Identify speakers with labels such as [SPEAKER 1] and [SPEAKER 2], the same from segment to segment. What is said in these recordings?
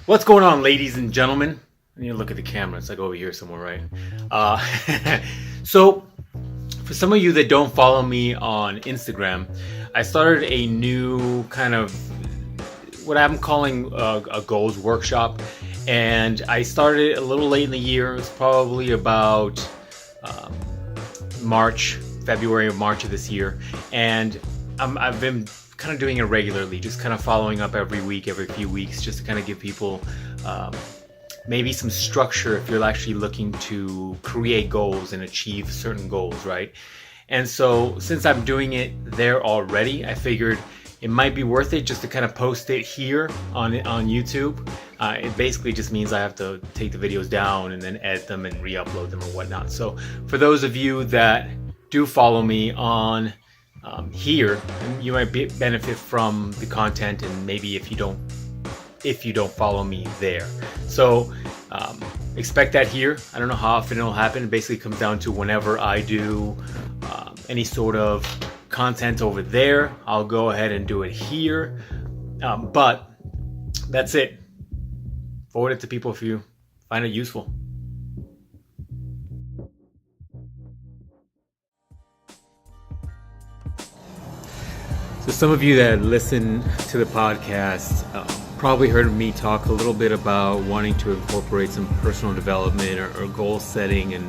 [SPEAKER 1] What's going on, ladies and gentlemen? I need to look at the camera. It's like over here somewhere, right? So, for some of you that don't follow me on Instagram, I started a new kind of what I'm calling a goals workshop. And I started a little late in the year. It was probably about February or March of this year. And I've been kind of doing it regularly, just kind of following up every week, every few weeks, just to kind of give people maybe some structure if you're actually looking to create goals and achieve certain goals, right? And so since I'm doing it there already, I figured it might be worth it just to kind of post it here on YouTube. It basically just means I have to take the videos down and then edit them and re-upload them or whatnot. So for those of you that do follow me on here, you might benefit from the content, and maybe if you don't follow me there. So expect that here. I don't know how often it'll happen. It basically comes down to whenever I do any sort of content over there, I'll go ahead and do it here. But that's it. Forward it to people if you find it useful. So some of you that listen to the podcast probably heard me talk a little bit about wanting to incorporate some personal development or goal setting in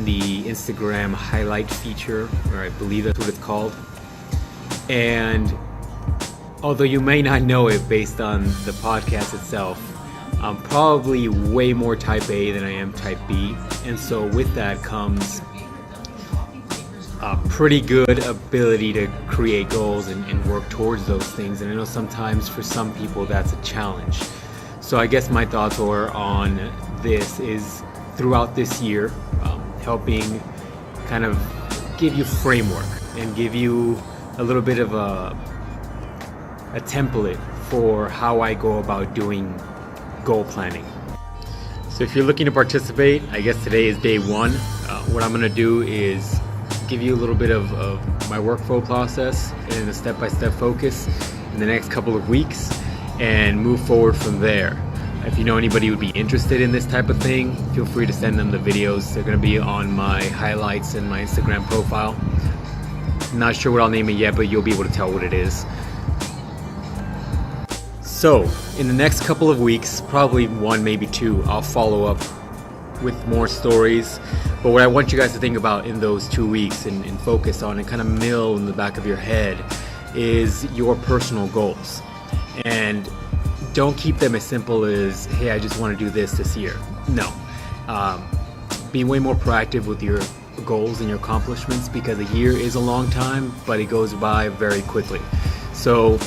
[SPEAKER 1] the Instagram highlight feature, or I believe that's what it's called. And although you may not know it based on the podcast itself, I'm probably way more type A than I am type B. And so with that comes a pretty good ability to create goals and work towards those things. And I know sometimes for some people that's a challenge. So I guess my thoughts are on this is throughout this year, helping kind of give you framework and give you a little bit of a template for how I go about doing goal planning. So if you're looking to participate, I guess today is day one. What I'm going to do is give you a little bit of my workflow process and a step-by-step focus in the next couple of weeks and move forward from there. If you know anybody who would be interested in this type of thing, feel free to send them the videos. They're going to be on my highlights and my Instagram profile. I'm not sure what I'll name it yet, but you'll be able to tell what it is. So, in the next couple of weeks, probably one, maybe two, I'll follow up with more stories. But what I want you guys to think about in those 2 weeks and focus on and kind of mill in the back of your head is your personal goals. And don't keep them as simple as, hey, I just want to do this year. No. Be way more proactive with your goals and your accomplishments, because a year is a long time, but it goes by very quickly. So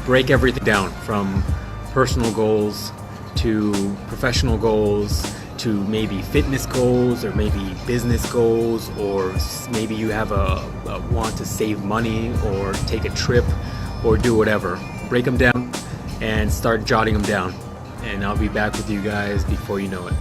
[SPEAKER 1] break everything down from personal goals to professional goals to maybe fitness goals or maybe business goals, or maybe you have a want to save money or take a trip or do whatever. Break them down and start jotting them down, and I'll be back with you guys before you know it.